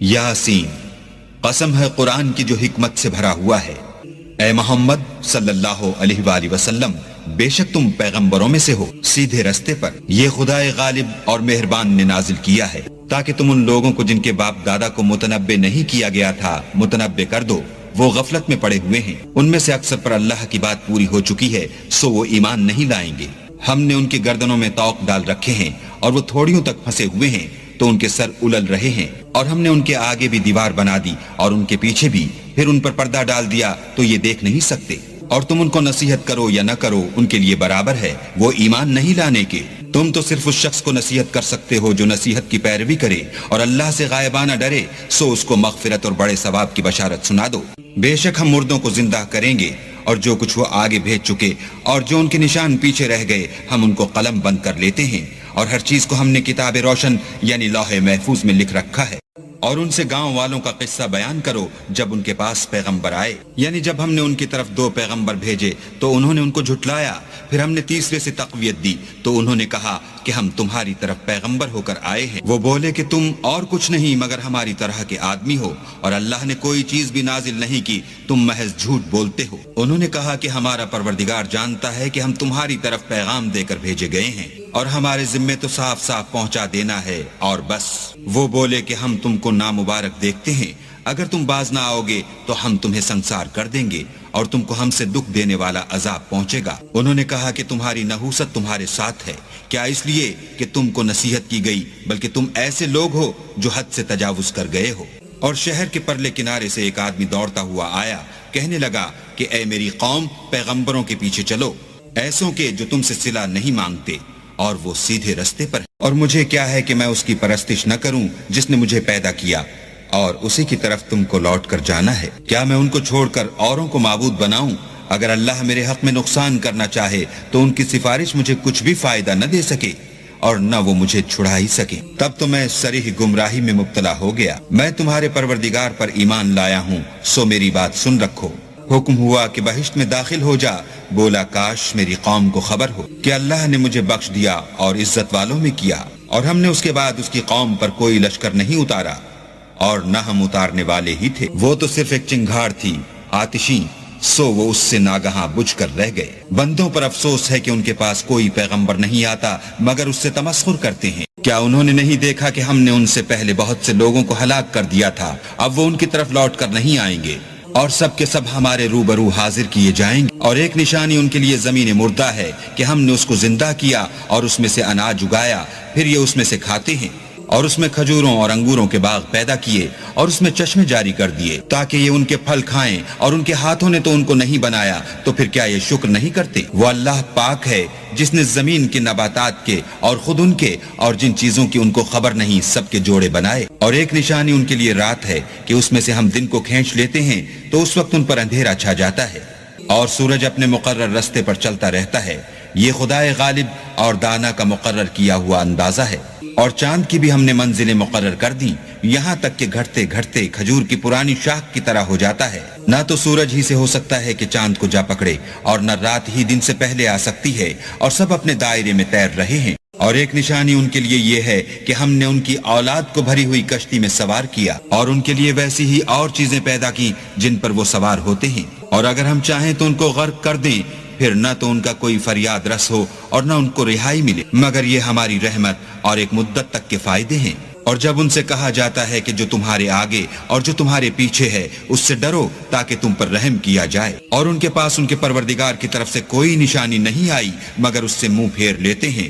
یاسین، قسم ہے قرآن کی جو حکمت سے بھرا ہوا ہے۔ اے محمد صلی اللہ علیہ وآلہ وسلم، بے شک تم پیغمبروں میں سے ہو، سیدھے رستے پر۔ یہ خدائے غالب اور مہربان نے نازل کیا ہے تاکہ تم ان لوگوں کو جن کے باپ دادا کو متنبع نہیں کیا گیا تھا متنبع کر دو۔ وہ غفلت میں پڑے ہوئے ہیں، ان میں سے اکثر پر اللہ کی بات پوری ہو چکی ہے، سو وہ ایمان نہیں لائیں گے۔ ہم نے ان کی گردنوں میں طوق ڈال رکھے ہیں اور وہ تھوڑیوں تک پھنسے ہوئے ہیں تو ان کے سر الل رہے ہیں، اور ہم نے ان کے آگے بھی دیوار بنا دی اور ان کے پیچھے بھی، پھر ان پر پردہ ڈال دیا تو یہ دیکھ نہیں سکتے۔ اور تم ان کو نصیحت کرو یا نہ کرو ان کے لیے برابر ہے، وہ ایمان نہیں لانے کے۔ تم تو صرف اس شخص کو نصیحت کر سکتے ہو جو نصیحت کی پیروی کرے اور اللہ سے غائبانہ ڈرے، سو اس کو مغفرت اور بڑے ثواب کی بشارت سنا دو۔ بے شک ہم مردوں کو زندہ کریں گے، اور جو کچھ وہ آگے بھیج چکے اور جو ان کے نشان پیچھے رہ گئے ہم ان کو قلم بند کر لیتے ہیں، اور ہر چیز کو ہم نے کتاب روشن یعنی لوح محفوظ میں لکھ رکھا ہے۔ اور ان سے گاؤں والوں کا قصہ بیان کرو جب ان کے پاس پیغمبر آئے، یعنی جب ہم نے ان کی طرف 2 پیغمبر بھیجے تو انہوں نے ان کو جھٹلایا، پھر ہم نے تیسرے سے تقویت دی تو انہوں نے کہا کہ ہم تمہاری طرف پیغمبر ہو کر آئے ہیں۔ وہ بولے کہ تم اور کچھ نہیں مگر ہماری طرح کے آدمی ہو، اور اللہ نے کوئی چیز بھی نازل نہیں کی، تم محض جھوٹ بولتے ہو۔ انہوں نے کہا کہ ہمارا پروردگار جانتا ہے کہ ہم تمہاری طرف پیغام دے کر بھیجے گئے ہیں، اور ہمارے ذمے تو صاف صاف پہنچا دینا ہے اور بس۔ وہ بولے کہ ہم تم کو نامبارک دیکھتے ہیں، اگر تم باز نہ آؤ گے تو ہم تمہیں سنسار کر دیں گے اور تم کو ہم سے دکھ دینے والا عذاب پہنچے گا۔ انہوں نے کہا کہ تمہاری نحوست تمہارے ساتھ ہے، کیا اس لیے کہ تم کو نصیحت کی گئی، بلکہ تم ایسے لوگ ہو جو حد سے تجاوز کر گئے ہو۔ اور شہر کے پرلے کنارے سے ایک آدمی دوڑتا ہوا آیا، کہنے لگا کہ اے میری قوم، پیغمبروں کے پیچھے چلو، ایسوں کے جو تم سے صلہ نہیں مانگتے اور وہ سیدھے رستے پر ہے۔ اور مجھے کیا ہے کہ میں اس کی پرستش نہ کروں جس نے مجھے پیدا کیا، اور اسی کی طرف تم کو لوٹ کر جانا ہے۔ کیا میں ان کو چھوڑ کر اوروں کو معبود بناؤں؟ اگر اللہ میرے حق میں نقصان کرنا چاہے تو ان کی سفارش مجھے کچھ بھی فائدہ نہ دے سکے اور نہ وہ مجھے چھڑا ہی سکے۔ تب تو میں صریح گمراہی میں مبتلا ہو گیا۔ میں تمہارے پروردگار پر ایمان لایا ہوں، سو میری بات سن رکھو۔ حکم ہوا کہ بہشت میں داخل ہو جا، بولا کاش میری قوم کو خبر ہو کہ اللہ نے مجھے بخش دیا اور عزت والوں میں کیا، اور ہم نے اس کے بعد اس کی قوم پر کوئی لشکر نہیں اتارا، اور نہ ہم اتارنے والے ہی تھے۔ وہ تو صرف ایک چنگھاڑ تھی آتشی، سو وہ اس سے ناگہاں بجھ کر رہ گئے۔ بندوں پر افسوس ہے کہ ان کے پاس کوئی پیغمبر نہیں آتا مگر اس سے تمسخر کرتے ہیں۔ کیا انہوں نے نہیں دیکھا کہ ہم نے ان سے پہلے بہت سے لوگوں کو ہلاک کر دیا تھا، اب وہ ان کی طرف لوٹ کر نہیں آئیں گے، اور سب کے سب ہمارے روبرو حاضر کیے جائیں گے۔ اور ایک نشانی ان کے لیے زمین مردہ ہے کہ ہم نے اس کو زندہ کیا اور اس میں سے اناج اگایا، پھر یہ اس میں سے کھاتے ہیں، اور اس میں کھجوروں اور انگوروں کے باغ پیدا کیے اور اس میں چشمے جاری کر دیے تاکہ یہ ان کے پھل کھائیں، اور ان کے ہاتھوں نے تو ان کو نہیں بنایا، تو پھر کیا یہ شکر نہیں کرتے؟ وہ اللہ پاک ہے جس نے زمین کے نباتات کے اور خود ان کے اور جن چیزوں کی ان کو خبر نہیں سب کے جوڑے بنائے۔ اور ایک نشانی ان کے لیے رات ہے کہ اس میں سے ہم دن کو کھینچ لیتے ہیں تو اس وقت ان پر اندھیرا چھا جاتا ہے، اور سورج اپنے مقرر رستے پر چلتا رہتا ہے۔ یہ خدائے غالب اور دانا کا مقرر کیا ہوا اندازہ ہے۔ اور چاند کی بھی ہم نے منزلیں مقرر کر دی، یہاں تک کہ گھٹتے گھٹتے کھجور کی پرانی شاخ کی طرح ہو جاتا ہے۔ نہ تو سورج ہی سے ہو سکتا ہے کہ چاند کو جا پکڑے، اور نہ رات ہی دن سے پہلے آ سکتی ہے، اور سب اپنے دائرے میں تیر رہے ہیں۔ اور ایک نشانی ان کے لیے یہ ہے کہ ہم نے ان کی اولاد کو بھری ہوئی کشتی میں سوار کیا، اور ان کے لیے ویسی ہی اور چیزیں پیدا کی جن پر وہ سوار ہوتے ہیں، اور اگر ہم چاہیں تو ان کو غرق کر دیں، پھر نہ تو ان کا کوئی فریاد رس ہو اور نہ ان کو رہائی ملے، مگر یہ ہماری رحمت اور ایک مدت تک کے فائدے ہیں۔ اور جب ان سے کہا جاتا ہے کہ جو تمہارے آگے اور جو تمہارے پیچھے ہے اس سے ڈرو تاکہ تم پر رحم کیا جائے، اور ان کے پاس ان کے پروردگار کی طرف سے کوئی نشانی نہیں آئی مگر اس سے منہ پھیر لیتے ہیں۔